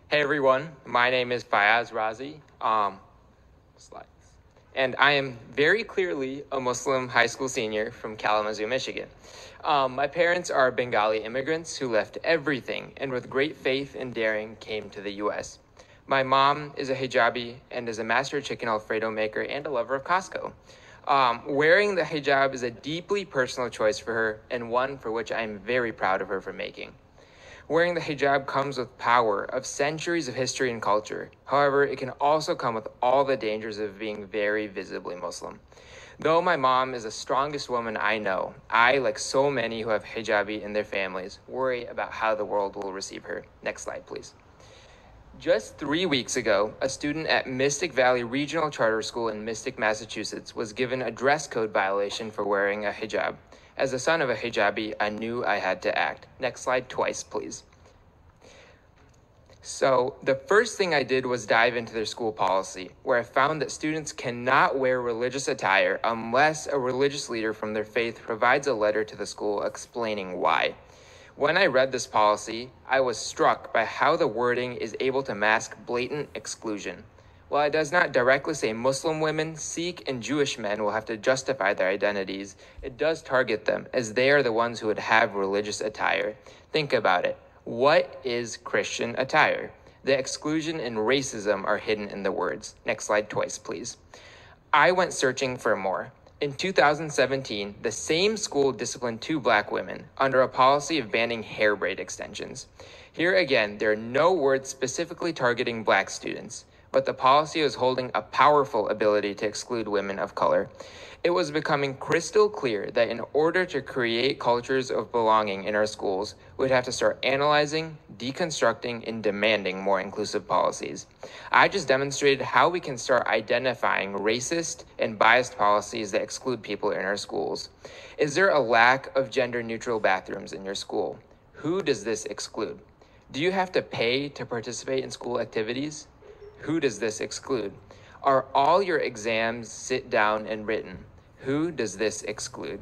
Hey everyone, my name is Fayyaz Razi. Slides. And I am very clearly a Muslim high school senior from Kalamazoo, Michigan. My parents are Bengali immigrants who left everything and with great faith and daring came to the US. My mom is a hijabi and is a master chicken Alfredo maker and a lover of Costco. Wearing the hijab is a deeply personal choice for her and one for which I am very proud of her for making. Wearing the hijab comes with power of centuries of history and culture. However, it can also come with all the dangers of being very visibly Muslim. Though my mom is the strongest woman I know, I, like so many who have hijabi in their families, worry about how the world will receive her. Next slide, please. Just 3 weeks ago, a student at Mystic Valley Regional Charter School in Mystic, Massachusetts was given a dress code violation for wearing a hijab. As the son of a hijabi, I knew I had to act. Next slide twice, please. So the first thing I did was dive into their school policy, where I found that students cannot wear religious attire unless a religious leader from their faith provides a letter to the school explaining why. When I read this policy, I was struck by how the wording is able to mask blatant exclusion. While it does not directly say Muslim women, Sikh, and Jewish men will have to justify their identities, it does target them, as they are the ones who would have religious attire. Think about it. What is Christian attire? The exclusion and racism are hidden in the words. Next slide twice, please. I went searching for more. In 2017, the same school disciplined 2 black women under a policy of banning hair braid extensions. Here again, there are no words specifically targeting black students, but the policy was holding a powerful ability to exclude women of color. It was becoming crystal clear that in order to create cultures of belonging in our schools, we'd have to start analyzing, deconstructing, and demanding more inclusive policies. I just demonstrated how we can start identifying racist and biased policies that exclude people in our schools. Is there a lack of gender-neutral bathrooms in your school? Who does this exclude? Do you have to pay to participate in school activities? Who does this exclude? Are all your exams sit down and written? Who does this exclude?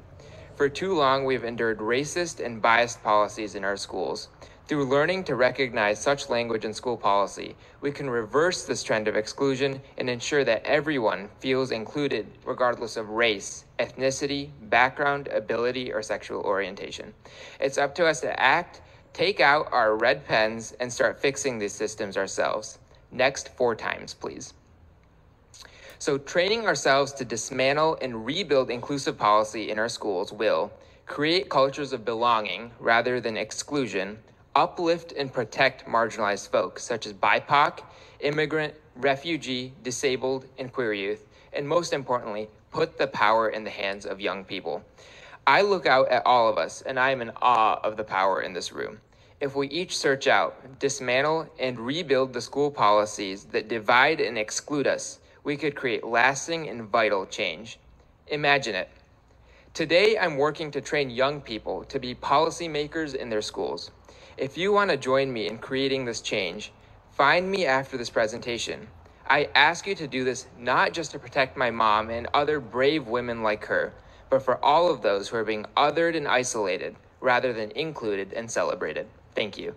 For too long, we've endured racist and biased policies in our schools. Through learning to recognize such language in school policy, we can reverse this trend of exclusion and ensure that everyone feels included regardless of race, ethnicity, background, ability, or sexual orientation. It's up to us to act, take out our red pens, and start fixing these systems ourselves. Next 4 times, please. So training ourselves to dismantle and rebuild inclusive policy in our schools will create cultures of belonging rather than exclusion, uplift and protect marginalized folks such as BIPOC, immigrant, refugee, disabled, and queer youth, and most importantly, put the power in the hands of young people. I look out at all of us, and I am in awe of the power in this room. If we each search out, dismantle, and rebuild the school policies that divide and exclude us, we could create lasting and vital change. Imagine it. Today, I'm working to train young people to be policymakers in their schools. If you want to join me in creating this change, find me after this presentation. I ask you to do this not just to protect my mom and other brave women like her, but for all of those who are being othered and isolated rather than included and celebrated. Thank you.